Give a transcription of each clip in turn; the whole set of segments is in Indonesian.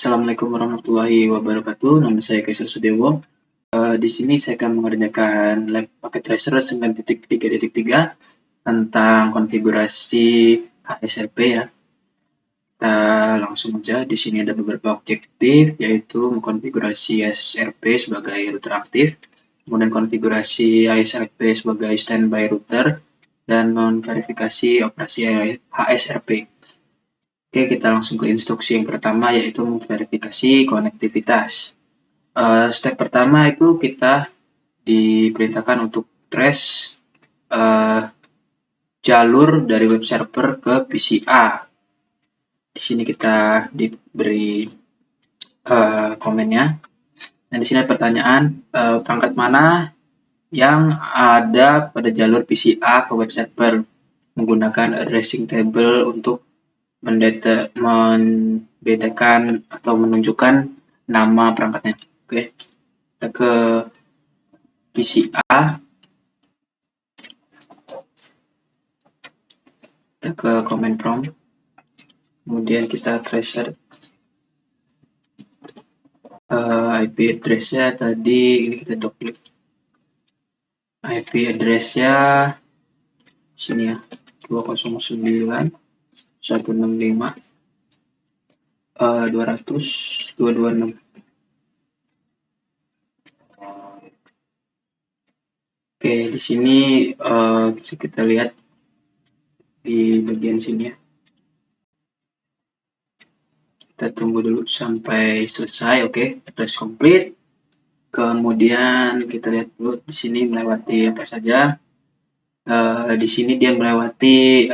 Assalamualaikum warahmatullahi wabarakatuh. Nama saya Kaisar Sudewo. Di sini saya akan mengerjakan lab paket tracer 9.3.3 tentang konfigurasi HSRP ya. Kita langsung aja. Di sini ada beberapa objektif, yaitu mengkonfigurasi HSRP sebagai router aktif, kemudian konfigurasi HSRP sebagai standby router, dan memverifikasi operasi HSRP. Oke, kita langsung ke instruksi yang pertama, yaitu memverifikasi konektivitas. Step pertama itu kita diperintahkan untuk trace jalur dari web server ke PCA. Di sini kita diberi komennya. Dan di sini ada pertanyaan, perangkat mana yang ada pada jalur PCA ke web server, menggunakan addressing table untuk membedakan atau menunjukkan nama perangkatnya. Oke, kita ke PCA, kita ke command prompt, kemudian kita tracer IP address-nya tadi, ini kita double-klik IP address-nya sini ya, 209.165.200.226. Oke, di sini bisa kita lihat di bagian sini ya. Kita tunggu dulu sampai selesai. Oke, press complete. Kemudian kita lihat dulu di sini melewati apa saja. Di sini dia melewati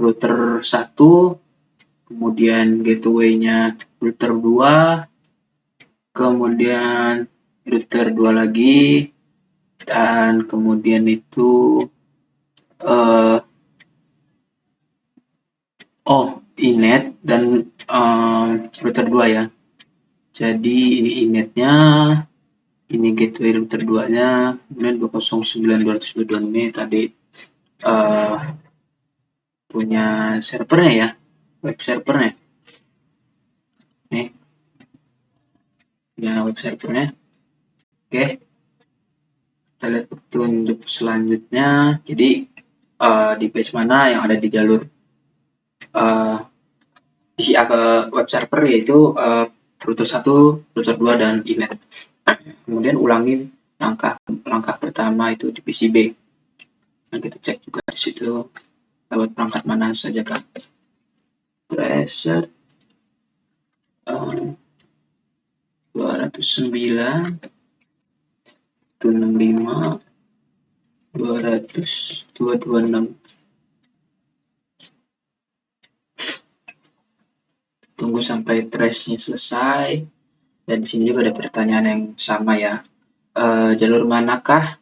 router 1, kemudian gateway-nya router 2, kemudian router 2 lagi, dan kemudian itu inet dan router 2 ya. Jadi ini inetnya, ini gateway router 2-nya, kemudian 209.200.226 ini tadi punya servernya ya, web servernya. Nih, punya web servernya. Oke, kita lihat petunjuk selanjutnya. Jadi di page mana yang ada di jalur PCA ke web server, yaitu router 1, router 2, dan inet. Kemudian ulangi langkah pertama itu di PCB. Nah, kita cek juga di situ lewat perangkat mana saja kan. Tracer 209.165.200.226. Tunggu sampai trace-nya selesai. Dan di sini juga ada pertanyaan yang sama ya. Jalur manakah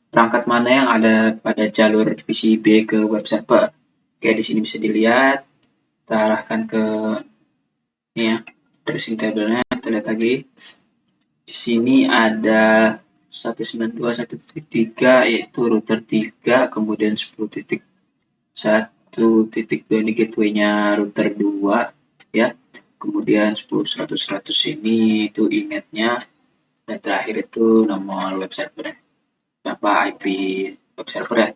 perangkat mana yang ada pada jalur PCB ke web server? Oke, di sini bisa dilihat. Kita arahkan ke ini ya, tracing table-nya. Kita lihat lagi. Di sini ada 192.1.3 yaitu router 3, kemudian 10.1.2 ini gateway-nya router 2 ya. Kemudian 10.100.100 ini itu inetnya, dan terakhir itu nomor web server, berapa IP web server ya.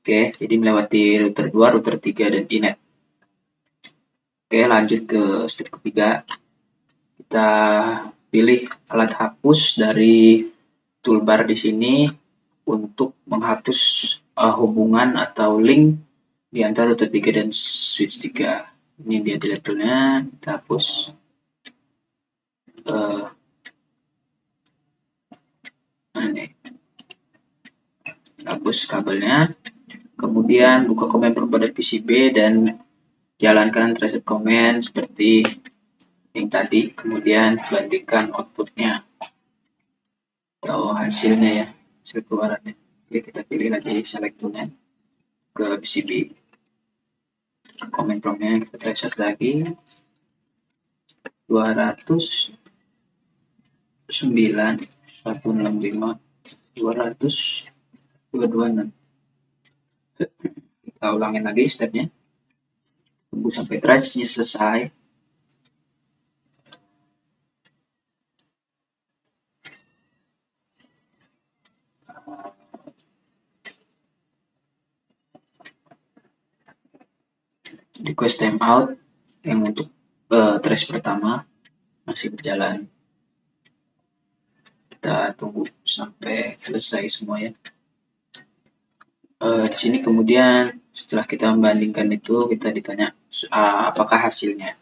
Oke, jadi melewati router 2, router 3, dan inet. Oke, lanjut ke step ketiga. Kita pilih alat hapus dari toolbar di sini untuk menghapus hubungan atau link di antara router 3 dan switch 3. Ini dia delete-nya, kita hapus. Ini hapus kabelnya. Kemudian buka command prompt pada PCB dan jalankan tracer command seperti yang tadi. Kemudian bandingkan outputnya atau hasilnya ya, hasil keluarannya. Oke, kita pilih lagi select toolnya ke PCB. Command promptnya kita tracer lagi 209.165.200.226. Kita ulangin lagi stepnya, tunggu sampai trace-nya selesai. request timeout yang untuk trace pertama masih berjalan. Kita tunggu sampai selesai semua ya. Di sini kemudian setelah kita membandingkan itu, kita ditanya apakah hasilnya.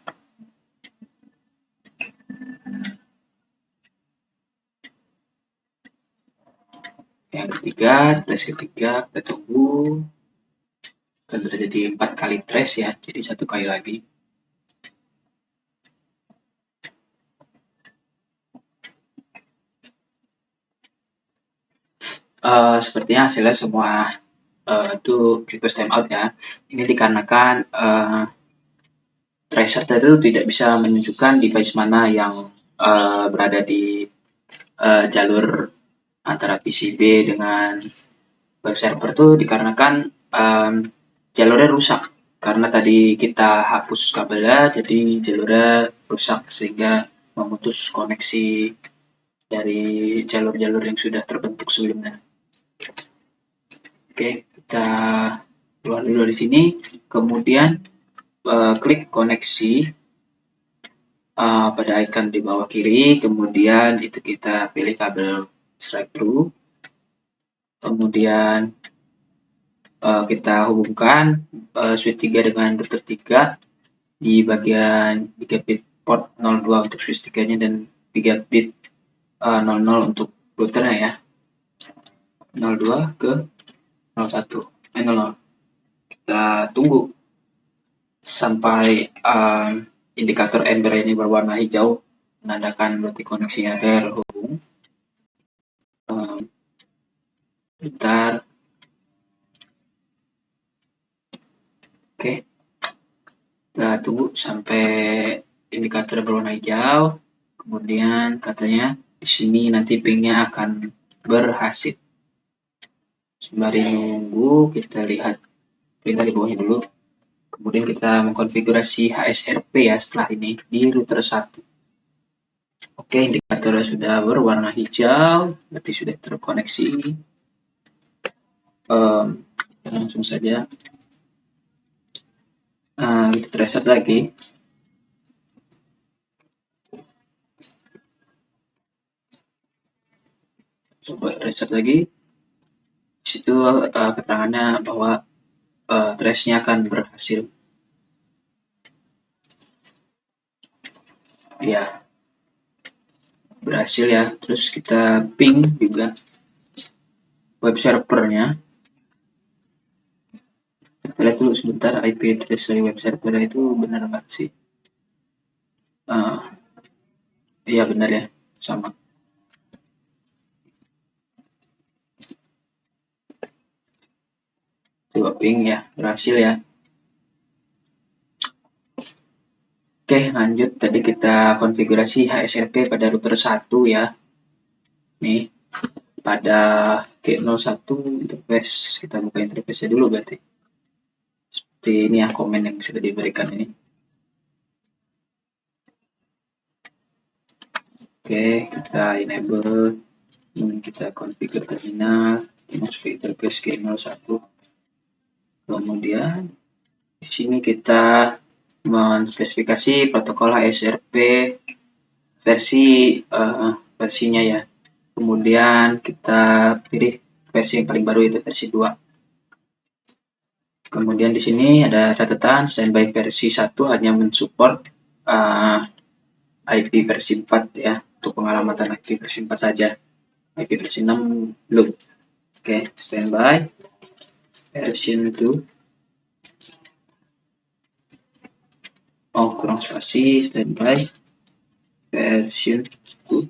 Yang ketiga, trace ketiga, kita tunggu. Kan terjadi 4 kali trace ya, jadi 1 kali lagi. Sepertinya hasilnya semua itu request timeout ya. Ini dikarenakan tracer itu tidak bisa menunjukkan device mana yang berada di jalur antara PCB dengan web server itu dikarenakan jalurnya rusak karena tadi kita hapus kabelnya, jadi jalurnya rusak sehingga memutus koneksi dari jalur-jalur yang sudah terbentuk sebelumnya. Oke, kita keluar dulu dari sini, kemudian klik koneksi pada icon di bawah kiri, kemudian itu kita pilih kabel straight through, kemudian kita hubungkan switch 3 dengan router 3 di bagian gigabit port 02 untuk switch 3-nya dan gigabit 00 untuk routernya ya. 02 ke 01 00. Kita tunggu sampai indikator ember ini berwarna hijau, menandakan berarti koneksinya terhubung. Bentar. Oke. Kita tunggu sampai indikator berwarna hijau. Kemudian katanya di sini nanti pingnya akan berhasil. Sembari nunggu, kita lihat perintah di bawahnya dulu. Kemudian kita mengkonfigurasi HSRP ya setelah ini di router 1. Oke, indikatornya sudah berwarna hijau, berarti sudah terkoneksi. Langsung saja kita reset lagi. Coba reset lagi. Di situ keterangannya bahwa trace-nya akan berhasil. Ya, berhasil ya. Terus kita ping juga web servernya. Kita lihat dulu sebentar IP address dari web server itu benar nggak sih? Iya benar ya, sama. Coba ping ya, berhasil ya. Oke, lanjut. Tadi kita konfigurasi HSRP pada router 1 ya. Nih, pada G01 interface. Kita buka interface-nya dulu berarti. Seperti ini ya komen yang sudah diberikan ini. Oke, kita enable. Kita configure terminal. Masuk ke interface G01. Kemudian di sini kita menspesifikasi protokol HSRP versinya ya. Kemudian kita pilih versi yang paling baru, yaitu versi 2. Kemudian di sini ada catatan standby versi 1 hanya mensupport IP versi 4 ya, untuk pengalamatan IP versi 4 saja. IP versi 6 belum. Oke, standby version 2. Oh, kurang spasi, standby version 2.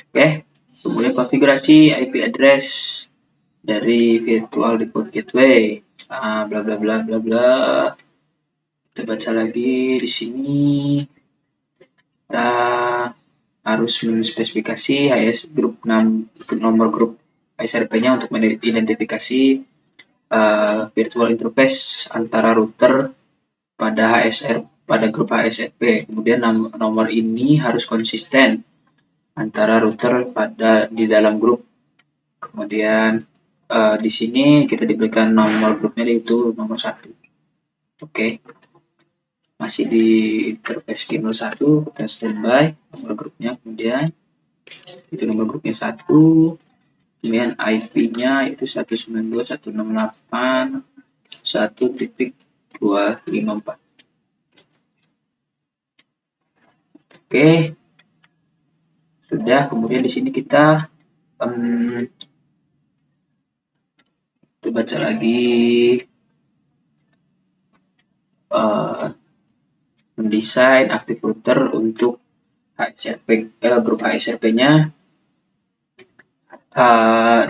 Oke, kemudian konfigurasi IP address dari virtual default gateway, bla bla bla bla bla. Kita baca lagi di sini. Kita harus menspesifikasi HS grup nomor grup HSRP-nya untuk mengidentifikasi virtual interface antara router pada grup HSRP. Kemudian nomor ini harus konsisten antara router di dalam grup. Kemudian di sini kita diberikan nomor grupnya, yaitu nomor 1. Oke, masih di interface Key01, kita standby nomor grupnya, kemudian itu nomor grupnya 1, kemudian IP-nya itu 192.168.1.254. Oke, sudah. Kemudian di sini kita baca lagi mendesain active router untuk HSRP, grup HSRP-nya.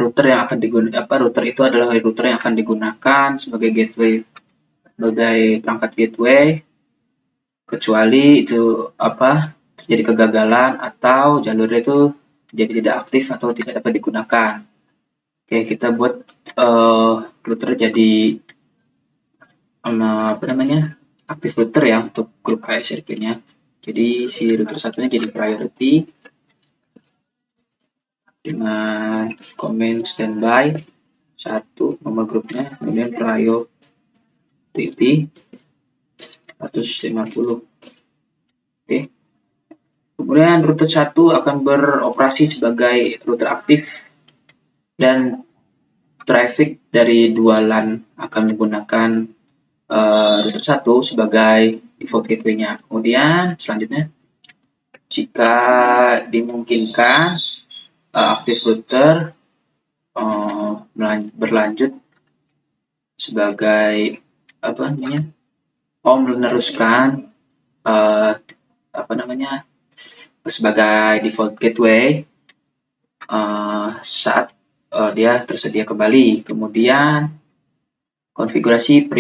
Router yang akan digunakan, router itu adalah router yang akan digunakan sebagai gateway, sebagai perangkat gateway, kecuali itu terjadi kegagalan atau jalurnya itu jadi tidak aktif atau tidak dapat digunakan. Oke, kita buat router jadi aktif router ya untuk grup HSRP-nya. Jadi si router satunya jadi priority dengan comment standby 1 nomor grupnya, kemudian priority 150. Oke. Kemudian router 1 akan beroperasi sebagai router aktif dan traffic dari 2 LAN akan menggunakan router 1 sebagai default gateway-nya. Kemudian selanjutnya, jika dimungkinkan aktif router berlanjut sebagai meneruskan sebagai default gateway saat dia tersedia kembali. Kemudian konfigurasi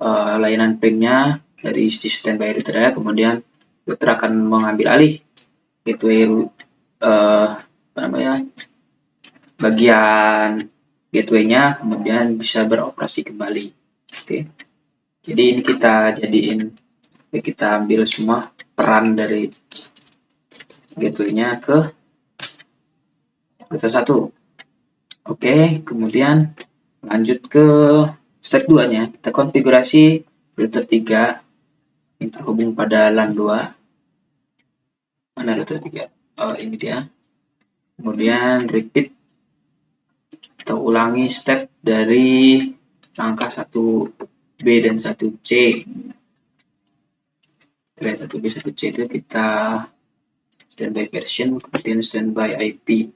layanan primnya dari standby router ya. Kemudian router akan mengambil alih gateway bagian gateway-nya, kemudian bisa beroperasi kembali. Oke. Jadi ini kita ambil semua peran dari gateway-nya ke router 1. Oke, kemudian lanjut ke step 2-nya. Kita konfigurasi router 3 yang terhubung pada LAN 2. Mana router 3? Oh, ini dia. Kemudian repeat atau ulangi step dari langkah 1B dan 1C. Dari 1B 1C itu kita standby version, kemudian standby IP.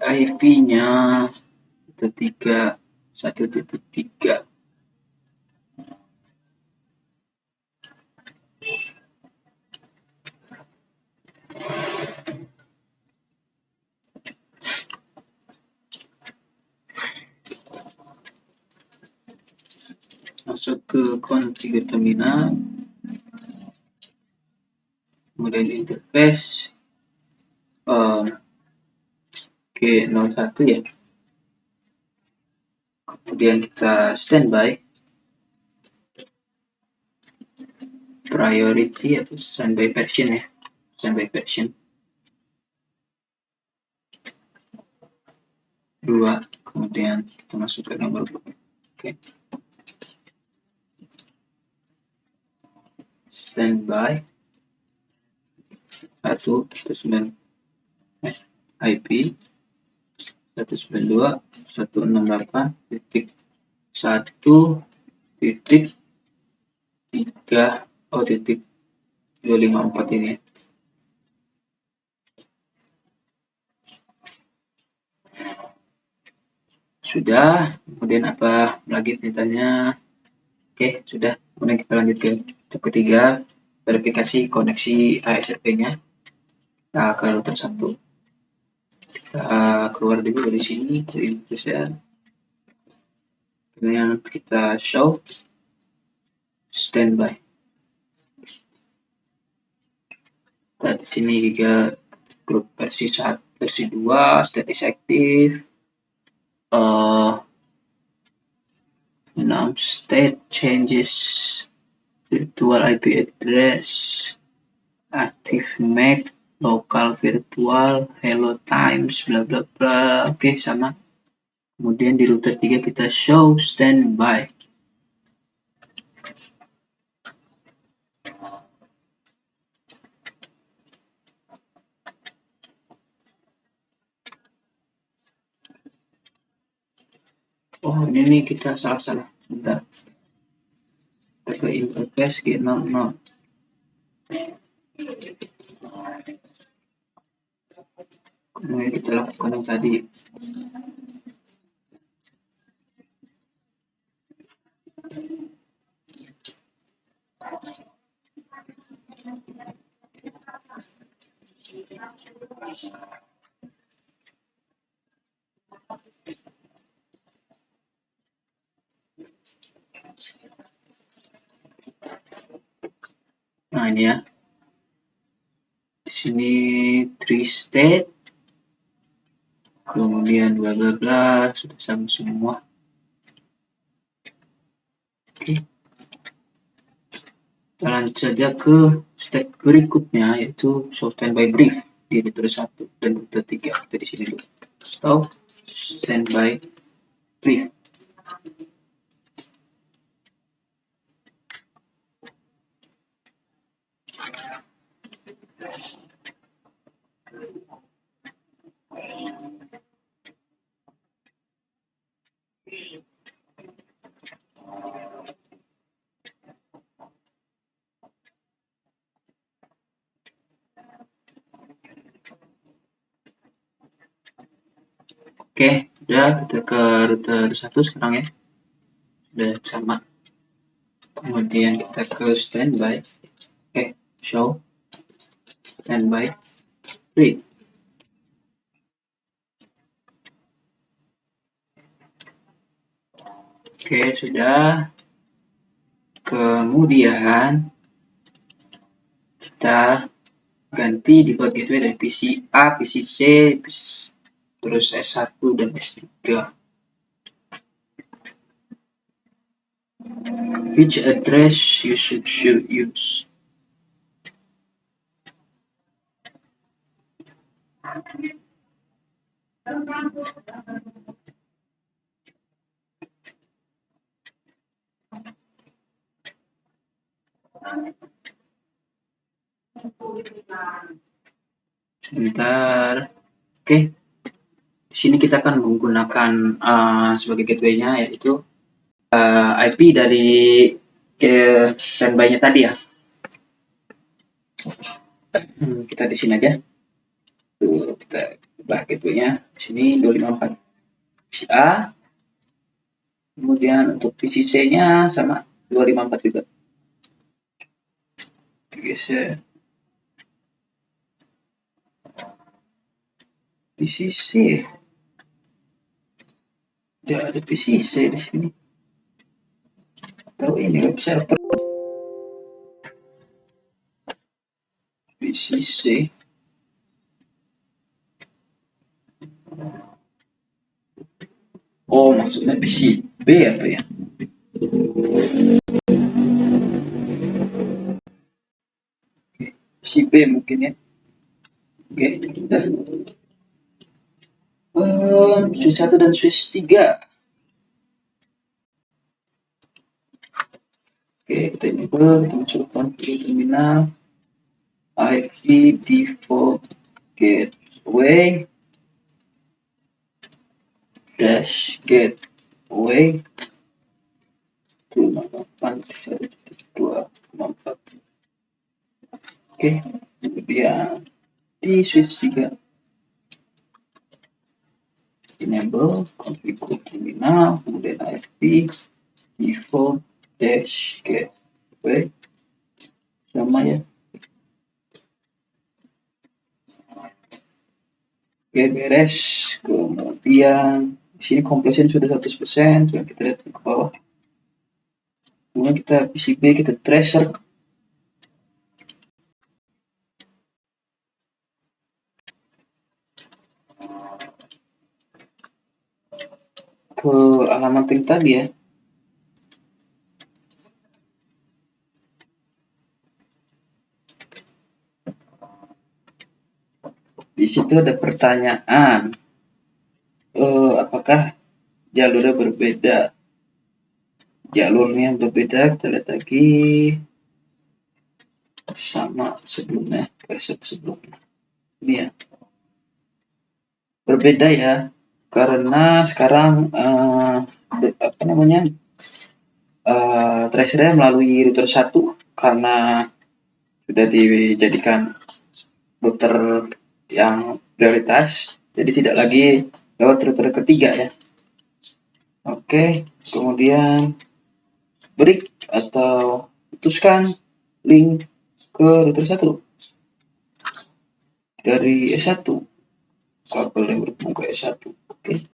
IP-nya 1.3. Masuk ke configure terminal, kemudian interface G01 ya. Kemudian kita standby priority atau standby version ya, standby version 2. Kemudian kita masuk ke nomor grup. Oke. Standby 1.9 IP 192.168.3.254 ini. Sudah. Kemudian apa lagi perintahnya? Oke, sudah. Kemudian kita lanjut ke step ketiga, verifikasi koneksi ASRP-nya. Nah, ke router 1. Kita keluar dulu dari sini ke interface. Kemudian kita show standby. Nah, di sini juga grup versi 1, versi 2, status active. State changes, virtual IP address, active MAC, local virtual, hello times, bla bla bla. Oke, sama. Kemudian di router 3 kita show standby. Oh, ini kita salah. Bentar. Kita ke interface G00. Kemudian kita lakukan yang tadi. Nah, ini ya. Di sini 3 state. Kemudian bla bla bla, sudah sama semua. Oke. Kita lanjut saja ke step berikutnya, yaitu show standby brief di router 1 dan router 3. Kita di sini dulu. Stop standby brief. Oke, udah kita ke router 1 sekarang ya. Sudah sama. Kemudian kita ke standby. Oke, show standby brief. Oke, sudah. Kemudian kita ganti di gateway dari PC A, PC C, terus S1 dan S3. Which address you should use? Sebentar. Oke. Di sini kita akan menggunakan sebagai gateway-nya yaitu IP dari standby-nya tadi ya. Kita di sini aja. Tuh, kita ubah gateway-nya. Di sini 254 PC A. Kemudian untuk PC C-nya sama 254 juga. Geser. PC C. Tidak ada PC C di sini. Tahu ini web server. PC C. Oh, maksudnya PC B apa ya? PC B mungkin ya. Oke, udah. Switch 1 dan switch 3. Oke, kita enable, kita masuk config terminal. IP default gateway dash gateway 254. Oke, kemudian di switch 3 enable config terminal, kemudian IP default dash gateway sama ya. Oke, beres. Kemudian di sini completion sudah 100%. Coba kita lihat ke bawah. Kemudian kita PCB, kita tracer. Ke alamat yang tadi ya. Di situ ada pertanyaan. Apakah jalurnya berbeda. Jalurnya berbeda, kita lihat lagi sama sebelumnya, preset sebelumnya. Ini ya. Berbeda ya, karena sekarang tracernya melalui router 1 karena sudah dijadikan router yang prioritas, jadi tidak lagi lewat router ketiga ya. Oke, kemudian break atau putuskan link ke router 1 dari S1, kabel yang berhubung ke S1. Oke,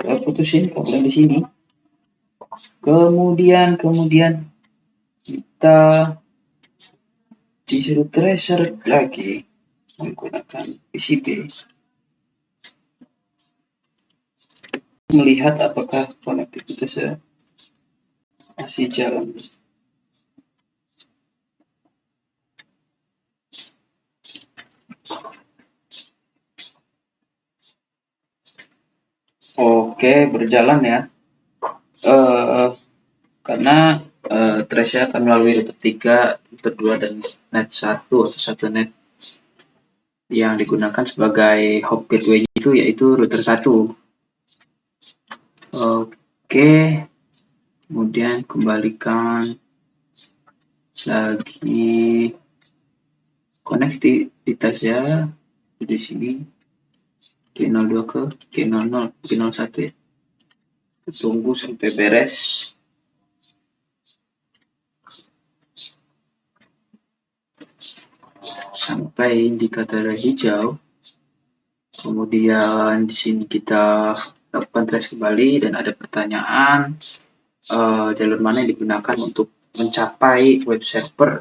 kita putusin kabel yang di sini. Kemudian kita disuruh tracer lagi menggunakan PCB, melihat apakah konektivitasnya masih jalan. Oke, berjalan ya. Karena trace akan melalui router 3, router 2, dan net 1 atau satu net yang digunakan sebagai hop gateway itu yaitu router 1. Oke, kemudian kembalikan lagi konektivitasnya di sini G02 ke G00, G01 ya. Kita tunggu sampai beres. Sampai indikator hijau. Kemudian di sini kita lakukan trace kembali dan ada pertanyaan jalur mana yang digunakan untuk mencapai web server